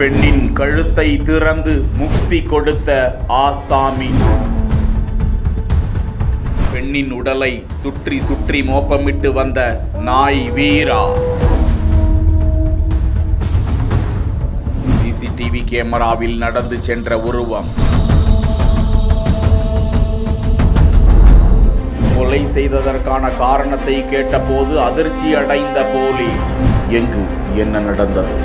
பெண்ணின் கழுத்தை திறந்து முக்தி கொடுத்த ஆசாமி. பெண்ணின் உடலை சுற்றி சுற்றி மோப்பமிட்டு வந்த நாய் வீரா. சிசிடிவி கேமராவில் நடந்து சென்ற உருவம். கொலை செய்ததற்கான காரணத்தை கேட்டபோது அதிர்ச்சி அடைந்த போலீஸ். எங்கு என்ன நடந்தது?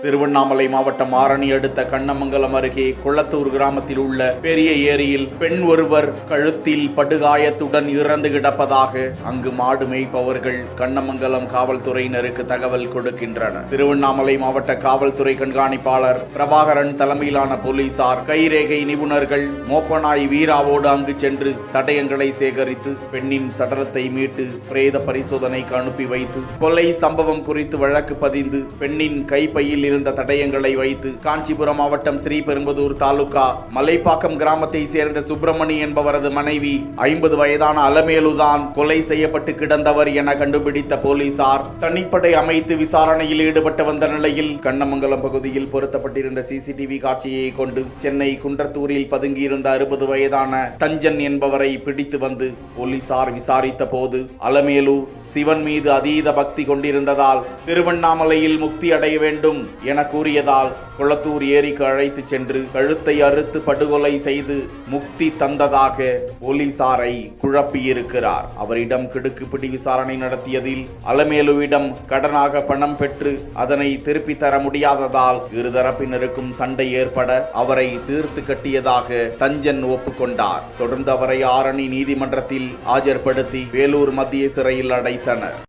திருவண்ணாமலை மாவட்டம் ஆரணி அடுத்த கண்ணமங்கலம் அருகே குளத்தூர் கிராமத்தில் உள்ள பெரிய ஏரியில் பெண் ஒருவர் கழுத்தில் படுகாயத்துடன் இறந்து கிடப்பதாக அங்கு மாடு மேய்ப்பவர்கள் கண்ணமங்கலம் காவல்துறையினருக்கு தகவல் கொடுக்கின்றனர். திருவண்ணாமலை மாவட்ட காவல்துறை கண்காணிப்பாளர் பிரபாகரன் தலைமையிலான போலீசார், கைரேகை நிபுணர்கள் மோப்பனாய் வீராவோடு அங்கு சென்று தடயங்களை சேகரித்து பெண்ணின் சடலத்தை மீட்டு பிரேத பரிசோதனைக்கு அனுப்பி வைத்து கொலை சம்பவம் குறித்து வழக்கு பதிந்து பெண்ணின் கைப்பையில் இருந்த தடயங்களை வைத்து காஞ்சிபுரம் மாவட்டம் ஸ்ரீபெரும்புதூர் தாலுகா மலைப்பாக்கம் கிராமத்தை சேர்ந்த சுப்பிரமணி என்பவரது மனைவி 50 வயதான அலமேலுதான் கொலை செய்யப்பட்டு கிடந்தவர் என கண்டுபிடித்த போலீசார் தனிப்படை அமைத்து விசாரணையில் ஈடுபட்டு வந்த நிலையில் கண்ணமங்கலம் பகுதியில் பொருத்தப்பட்டிருந்த சிசிடிவி காட்சியை கொண்டு சென்னை குன்றத்தூரில் பதுங்கியிருந்த 60 வயதான தஞ்சன் என்பவரை பிடித்து வந்து போலீசார் விசாரித்த போது அலமேலு சிவன் மீது அதீத பக்தி கொண்டிருந்ததால் திருவண்ணாமலையில் முக்தி அடைய வேண்டும் என கூறியதால் குளத்தூர் ஏரிக்கு அழைத்து சென்று கழுத்தை அறுத்து படுகொலை செய்து முக்தி தந்ததாக போலீசாரை குழப்பியிருக்கிறார். அவரிடம் கிடுக்குப்பிடி விசாரணை நடத்தியதில் அலமேலுவிடம் கடனாக பணம் பெற்று அதனை திருப்பி தர முடியாததால் இருதரப்பினருக்கும் சண்டை ஏற்பட அவரை தீர்த்து கட்டியதாக தஞ்சன் ஒப்புக்கொண்டார். தொடர்ந்து அவரை ஆரணி நீதிமன்றத்தில் ஆஜர்படுத்தி வேலூர் மத்திய சிறையில் அடைத்தனர்.